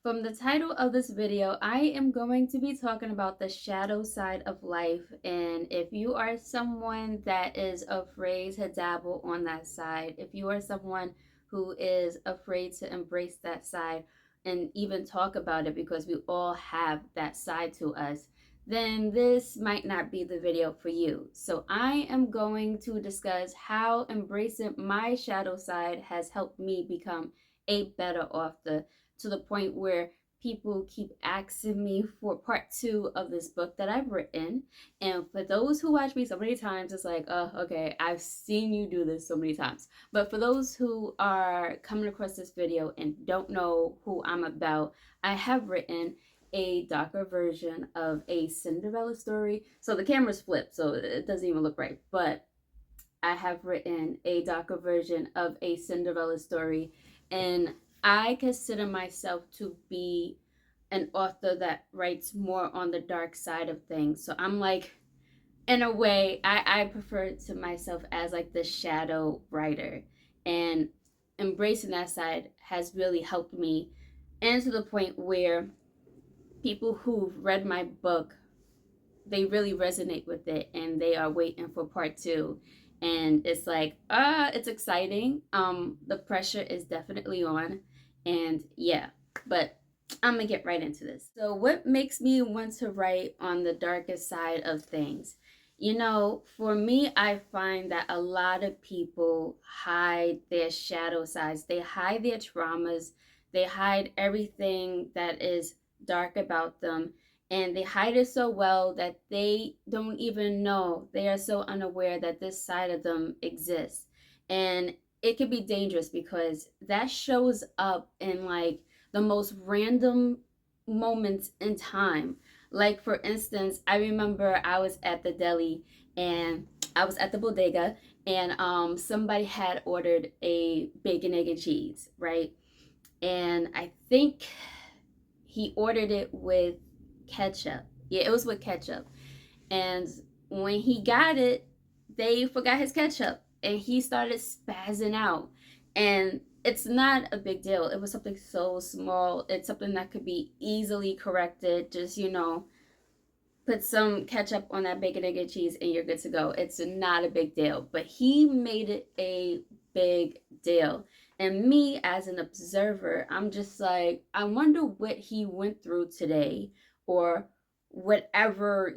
From the title of this video, I am going to be talking about the shadow side of life. And if you are someone that is afraid to dabble on that side, if you are someone who is afraid to embrace that side and even talk about it because we all have that side to us, then this might not be the video for you. So I am going to discuss how embracing my shadow side has helped me become a better author, to the point where people keep asking me for part two of this book that I've written. And for those who watch me so many times, it's like, oh, okay, I've seen you do this so many times. But for those who are coming across this video and don't know who I'm about, I have written a darker version of a Cinderella story. So the camera's flipped, so it doesn't even look right. But I have written a darker version of a Cinderella story, and I consider myself to be an author that writes more on the dark side of things. So I'm like, in a way, I prefer to myself as like the shadow writer, and embracing that side has really helped me, and to the point where people who've read my book, they really resonate with it and they are waiting for part two. And it's like, it's exciting. The pressure is definitely on. And yeah, but I'm gonna get right into this. So what makes me want to write on the darkest side of things? You know, for me, I find that a lot of people hide their shadow sides. They hide their traumas. They hide everything that is dark about them, and they hide it so well that they don't even know, they are so unaware that this side of them exists. And it can be dangerous because that shows up in like the most random moments in time. Like, for instance, I remember I was at the deli, and I was at the bodega, and somebody had ordered a bacon, egg, and cheese, right? And I think he ordered it with ketchup. Yeah, it was with ketchup. And when he got it, they forgot his ketchup and he started spazzing out. And it's not a big deal. It was something so small. It's something that could be easily corrected. Just, put some ketchup on that bacon, egg, and cheese and you're good to go. It's not a big deal. But he made it a big deal. And me, as an observer, I'm just like, I wonder what he went through today, or whatever,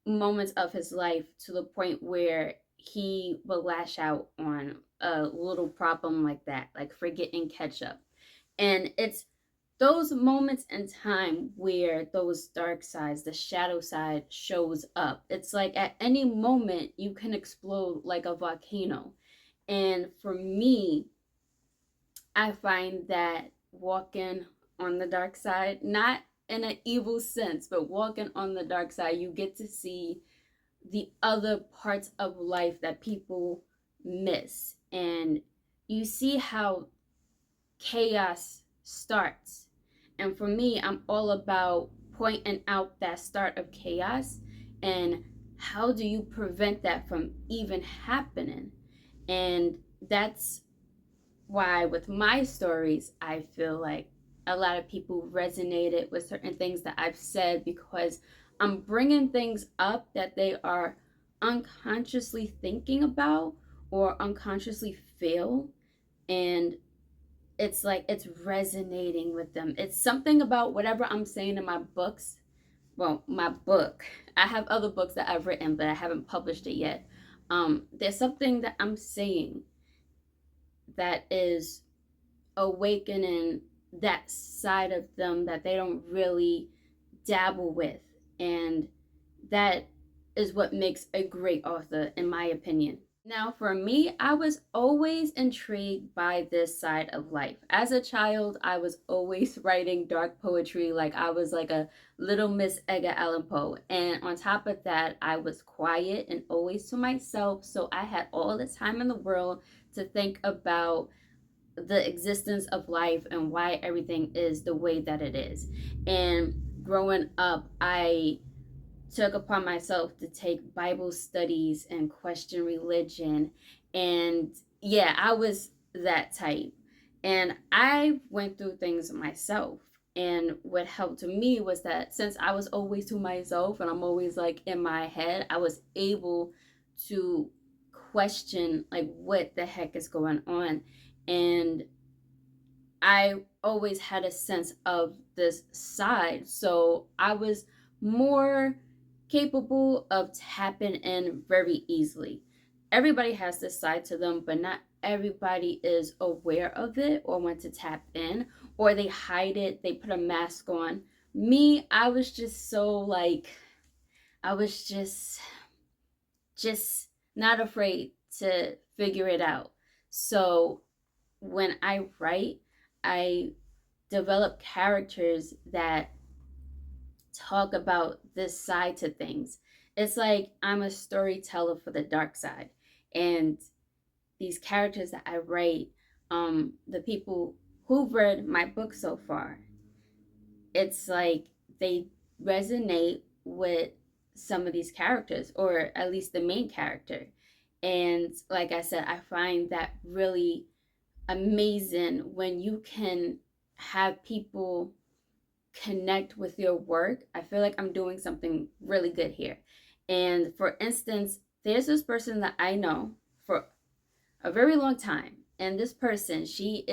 moments of his life, to the point where he will lash out on a little problem like that, like forgetting ketchup. And it's those moments in time where those dark sides, the shadow side, shows up. It's like at any moment you can explode like a volcano. And for me, I find that walking on the dark side, not in an evil sense, but walking on the dark side, you get to see the other parts of life that people miss. And you see how chaos starts. And for me, I'm all about pointing out that start of chaos and how do you prevent that from even happening. And that's why, with my stories, I feel like a lot of people resonated with certain things that I've said, because I'm bringing things up that they are unconsciously thinking about or unconsciously feel. And it's like it's resonating with them. It's something about whatever I'm saying in my books. Well, my book. I have other books that I've written, but I haven't published it yet. There's something that I'm saying that is awakening that side of them that they don't really dabble with. And that is what makes a great author, in my opinion. Now, for me, I was always intrigued by this side of life. As a child, I was always writing dark poetry, like I was like a little Miss Edgar Allan Poe. And on top of that, I was quiet and always to myself. So I had all the time in the world to think about the existence of life and why everything is the way that it is. And growing up, I took upon myself to take Bible studies and question religion. And yeah, I was that type. And I went through things myself. And what helped me was that since I was always to myself and I'm always like in my head, I was able to question like what the heck is going on. And I always had a sense of this side. So I was more capable of tapping in very easily. Everybody has this side to them, but not everybody is aware of it or want to tap in, or they hide it, they put a mask on. Me, I was just so like, I was just not afraid to figure it out. So when I write, I develop characters that talk about this side to things. It's like I'm a storyteller for the dark side. And these characters that I write, the people who've read my book so far, it's like they resonate with some of these characters, or at least the main character. And like I said, I find that really amazing when you can have people connect with your work. I feel like I'm doing something really good here. And for instance, there's this person that I know for a very long time. And this person, she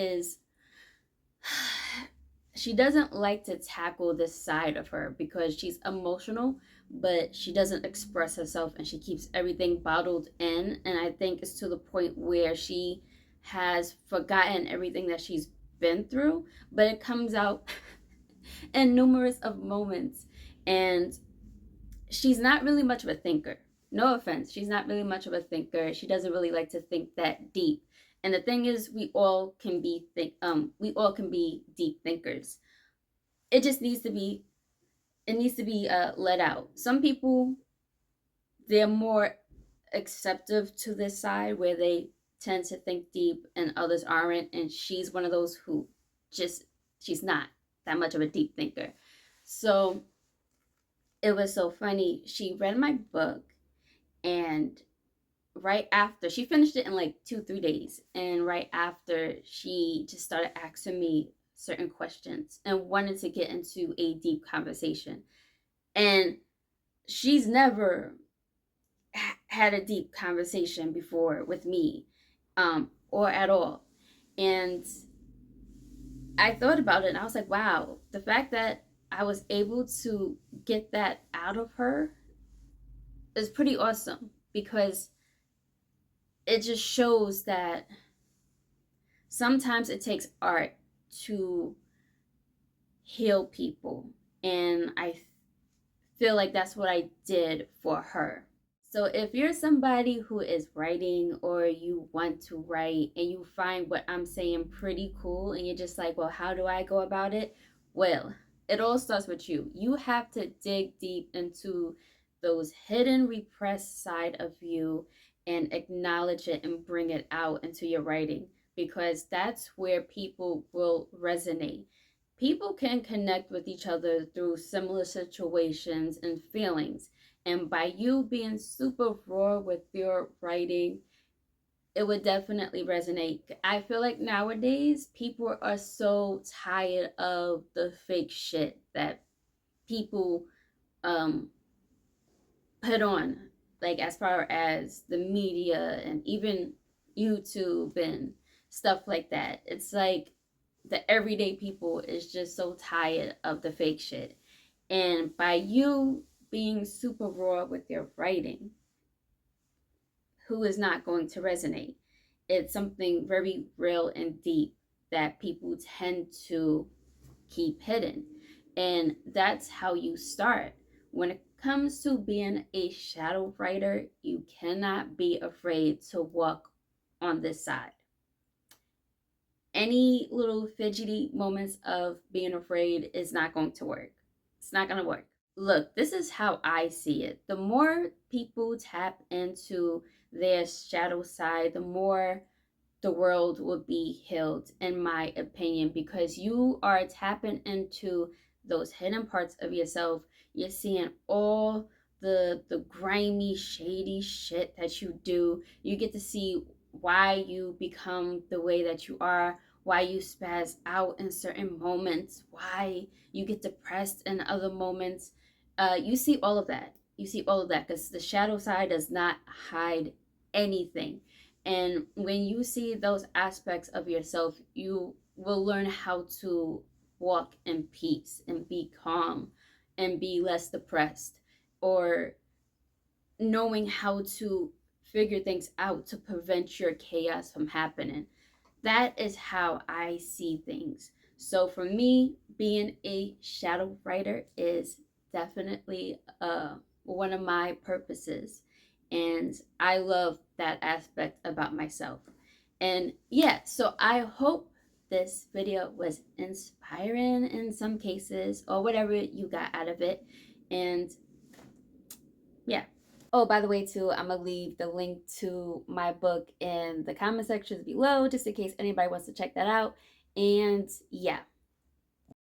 doesn't like to tackle this side of her because she's emotional, but she doesn't express herself and she keeps everything bottled in. And I think it's to the point where she has forgotten everything that she's been through, but it comes out in numerous of moments. And she's not really much of a thinker. No offense, she's not really much of a thinker. She doesn't really like to think that deep. And the thing is, we all can be deep thinkers. It just needs to be let out. Some people, they're more acceptive to this side where they tend to think deep and others aren't, and she's one of those who just she's not that much of a deep thinker. So it was so funny. She read my book, and right after she finished it in like 2 3 days, and right after she just started asking me certain questions and wanted to get into a deep conversation. And she's never had a deep conversation before with me, or at all. And I thought about it and I was like, wow, the fact that I was able to get that out of her is pretty awesome, because it just shows that sometimes it takes art to heal people. And I feel like that's what I did for her. So if you're somebody who is writing or you want to write and you find what I'm saying pretty cool and you're just like, well, how do I go about it? Well, it all starts with you. You have to dig deep into those hidden, repressed side of you and acknowledge it and bring it out into your writing, because that's where people will resonate. People can connect with each other through similar situations and feelings. And by you being super raw with your writing, it would definitely resonate. I feel like nowadays people are so tired of the fake shit that people um put on, like as far as the media and even YouTube and stuff like that. It's like the everyday people is just so tired of the fake shit. And by you being super raw with your writing, who is not going to resonate? It's something very real and deep that people tend to keep hidden. And that's how you start. When it comes to being a shadow writer, you cannot be afraid to walk on this side. Any little fidgety moments of being afraid is not going to work. It's not going to work. Look, this is how I see it. The more people tap into their shadow side, the more the world will be healed, in my opinion, because you are tapping into those hidden parts of yourself. You're seeing all the grimy, shady shit that you do. You get to see why you become the way that you are, why you spaz out in certain moments, why you get depressed in other moments. You see all of that. You see all of that because the shadow side does not hide anything. And when you see those aspects of yourself, you will learn how to walk in peace and be calm and be less depressed, or knowing how to figure things out to prevent your chaos from happening. That is how I see things. So for me, being a shadow writer is definitely one of my purposes. And I love that aspect about myself. And yeah, so I hope this video was inspiring in some cases, or whatever you got out of it. And yeah. Oh, by the way, too, I'm gonna leave the link to my book in the comment sections below, just in case anybody wants to check that out. And yeah,